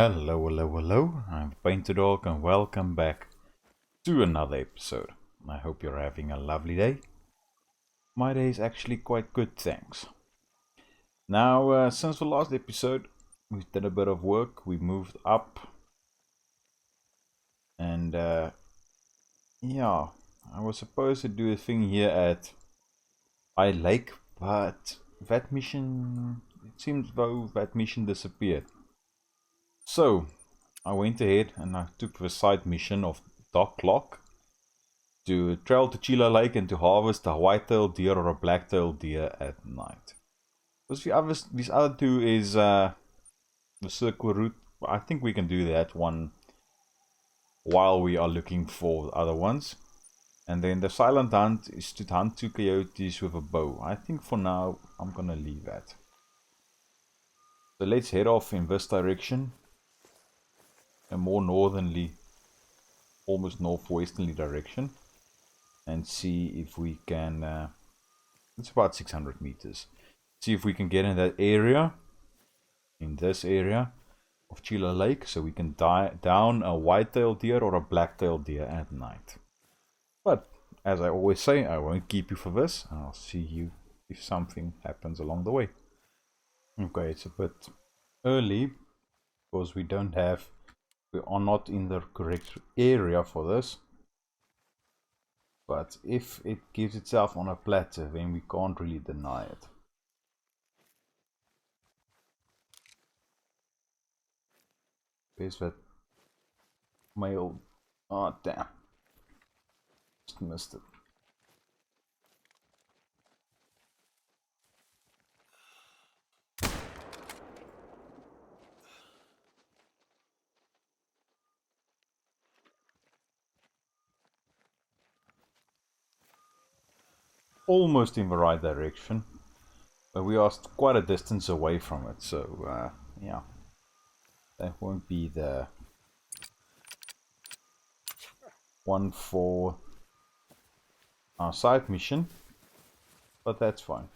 Hello, hello, hello. I'm PaintedDog and welcome back to another episode. I hope you're having a lovely day. My day is actually quite good, thanks. Now, since the last episode, we've done a bit of work. We moved up, and yeah, I was supposed to do a thing here at I Lake, but that mission, it seems though that mission disappeared. So, I went ahead and I took the side mission of Locke to travel to Cheelah Lake and to harvest a whitetail deer or a blacktail deer at night. Because these other two is the circle route. I think we can do that one while we are looking for the other ones. And then the silent hunt is to hunt two coyotes with a bow. I think for now I'm gonna leave that. So let's head off in this direction. A more northerly, almost northwesterly direction. And see if we can, it's about 600 meters. See if we can get in that area, in this area of Cheelah Lake, so we can down a whitetail deer or a blacktail deer at night. But as I always say, I won't keep you for this. I'll see you if something happens along the way. Okay, it's a bit early because we are not in the correct area for this. But if it gives itself on a plateau, then we can't really deny it. Where's that male? Oh, damn. Just missed it. Almost in the right direction, but we are quite a distance away from it, so yeah, that won't be the one for our side mission, but that's fine.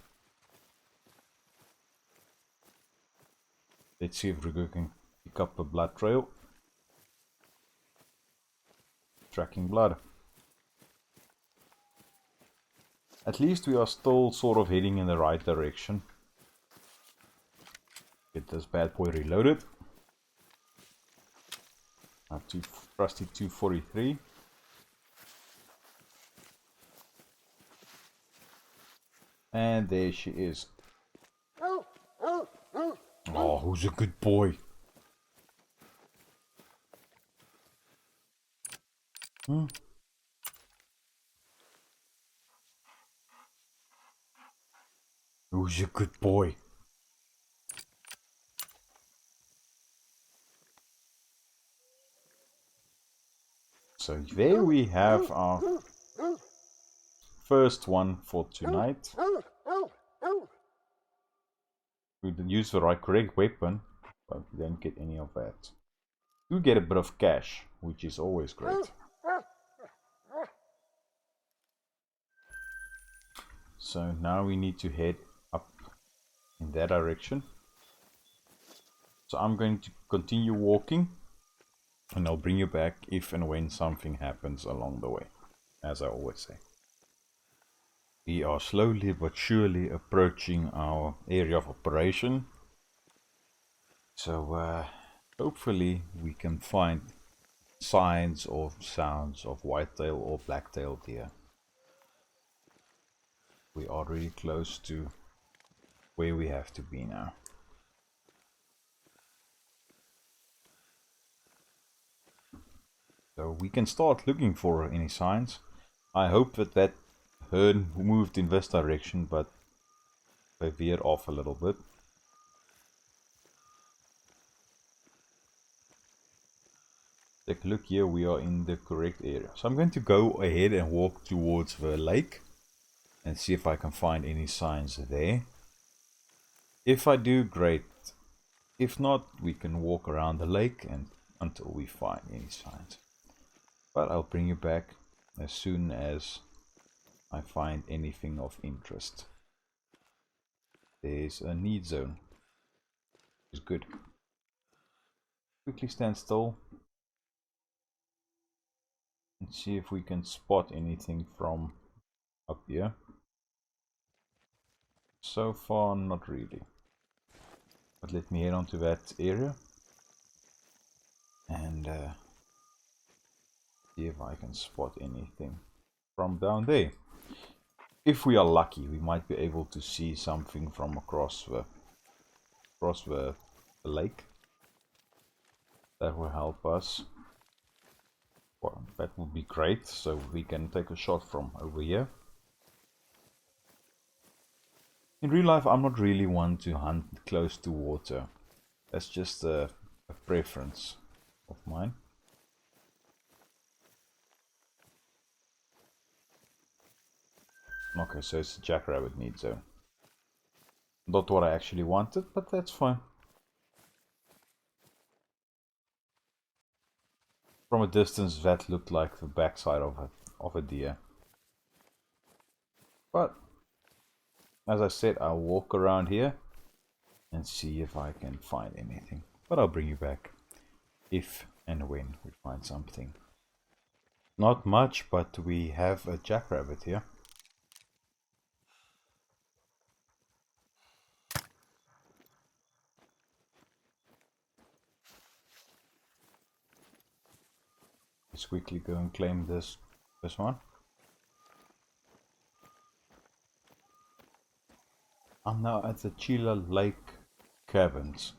Let's see if we can pick up a blood trail. Tracking blood. At least we are still sort of heading in the right direction. Get this bad boy reloaded. Our trusty 243. And there she is. Oh, who's a good boy? Who's a good boy? So there we have our first one for tonight. We didn't use the correct weapon, but we don't get any of that. We get a bit of cash, which is always great. So now we need to head up in that direction. So I'm going to continue walking, and I'll bring you back if and when something happens along the way, as I always say. We are slowly but surely approaching our area of operation. So hopefully we can find signs or sounds of whitetail or blacktail deer. We are really close to where we have to be now. So we can start looking for any signs. I hope that herd moved in this direction, but they veered off a little bit. Take a look here, we are in the correct area. So I'm going to go ahead and walk towards the lake and see if I can find any signs there. If I do, great. If not, we can walk around the lake and until we find any signs. But I'll bring you back as soon as I find anything of interest. There's a need zone. It's good. quickly stand still and see if we can spot anything from up here. So far, not really. But let me head on to that area and see if I can spot anything from down there. If we are lucky, we might be able to see something from across the lake. That will help us. Well, that would be great, so we can take a shot from over here. In real life, I'm not really one to hunt close to water. That's just a preference of mine. Okay, so it's a jackrabbit need zone. Not what I actually wanted, but that's fine. From a distance, that looked like the backside of a deer. But as I said, I'll walk around here and see if I can find anything. But I'll bring you back if and when we find something. Not much, but we have a jackrabbit here. Let's quickly go and claim this one. I'm now at the Cheelah Lake cabins.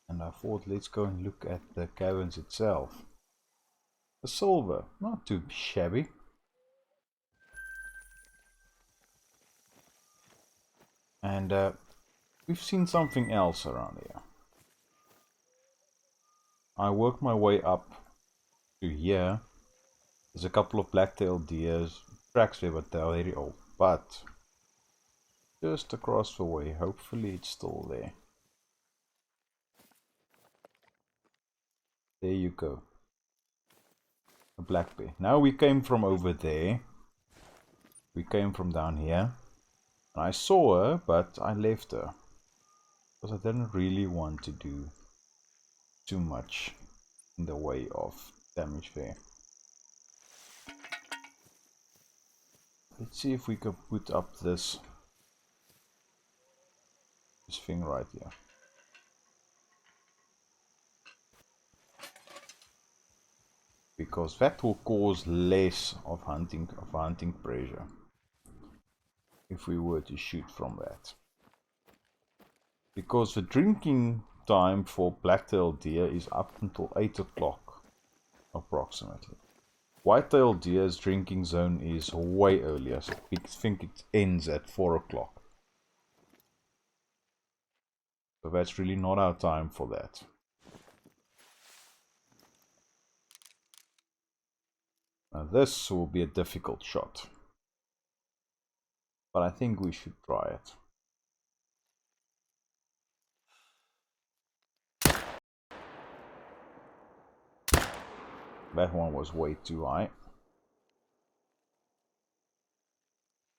And I thought, let's go and look at the cabins itself. A silver, not too shabby. And we've seen something else around here. I worked my way up to here. There's a couple of blacktail deers, tracks there, but they're very old. But just across the way, hopefully it's still there. There you go. A black bear. Now we came from over there. We came from down here. And I saw her, but I left her. Because I didn't really want to do too much in the way of damage there. Let's see if we can put up this thing right here. Because that will cause less of hunting pressure if we were to shoot from that. Because the drinking time for blacktail deer is up until 8 o'clock approximately. Whitetail deer's drinking zone is way earlier, so we think it ends at 4 o'clock. So that's really not our time for that. Now this will be a difficult shot. But I think we should try it. That one was way too high.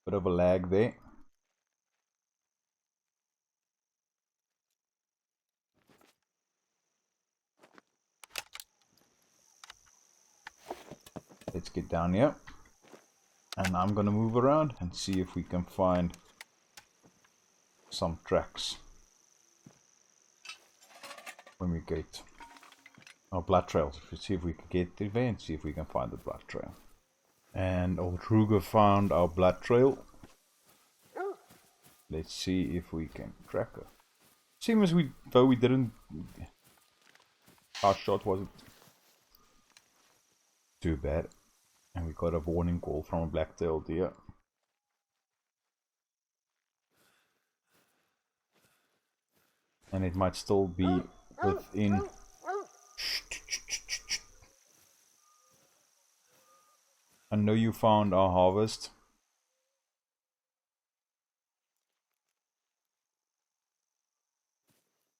Bit of a lag there. Let's get down here. And I'm gonna move around and see if we can find some tracks when we get our blood trails. See if we can get there and see if we can find the blood trail. And old Ruger found our blood trail. Let's see if we can track her. Seems though we didn't. Our shot wasn't too bad, and we got a warning call from a blacktail deer. And it might still be within. I know you found our harvest.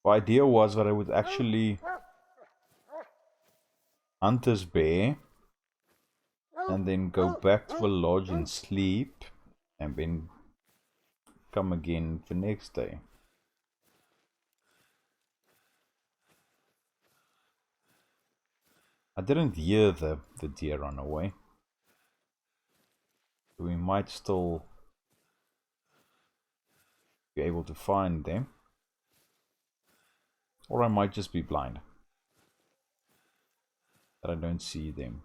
The idea was that I would actually hunt this bear and then go back to the lodge and sleep and then come again the next day. I didn't hear the deer run away. We might still be able to find them. Or I might just be blind. That I don't see them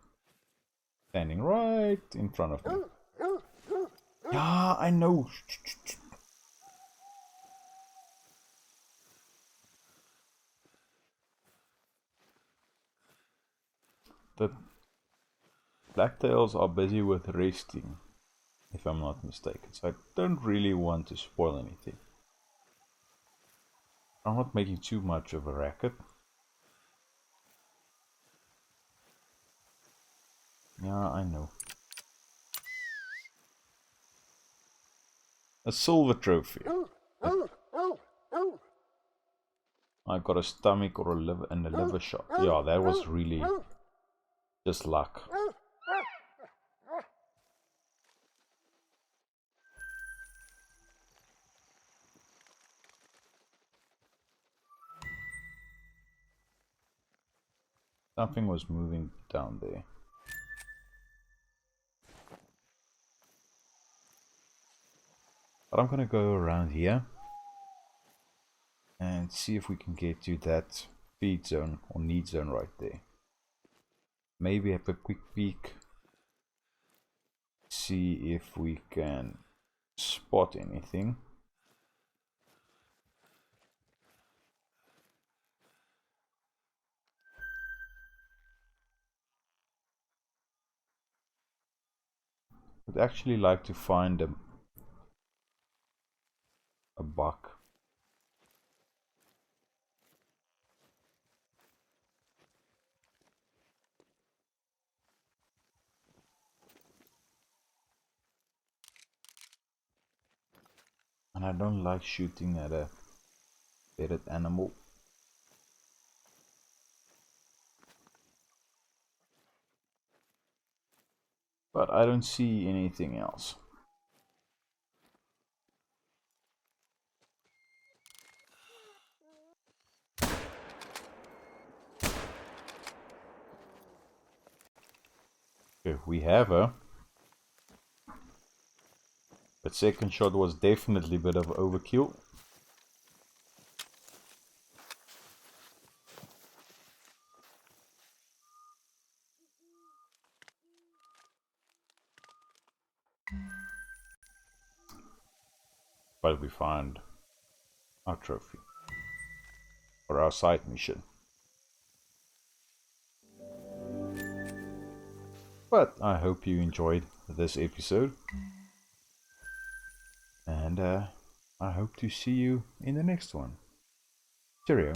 standing right in front of me. Yeah, I know. The blacktails are busy with resting, if I'm not mistaken. So I don't really want to spoil anything. I'm not making too much of a racket. Yeah, I know. A silver trophy. I got a stomach or a liver and a liver shot. Yeah, that was really just luck. Something was moving down there. But I'm gonna go around here and see if we can get to that feed zone or need zone right there. Maybe have a quick peek, see if we can spot anything. Would actually like to find a buck. And I don't like shooting at a dead animal. But I don't see anything else. Okay, we have her. But second shot was definitely a bit of overkill. But we found our trophy. For our side mission. But I hope you enjoyed this episode. And I hope to see you in the next one. Cheerio.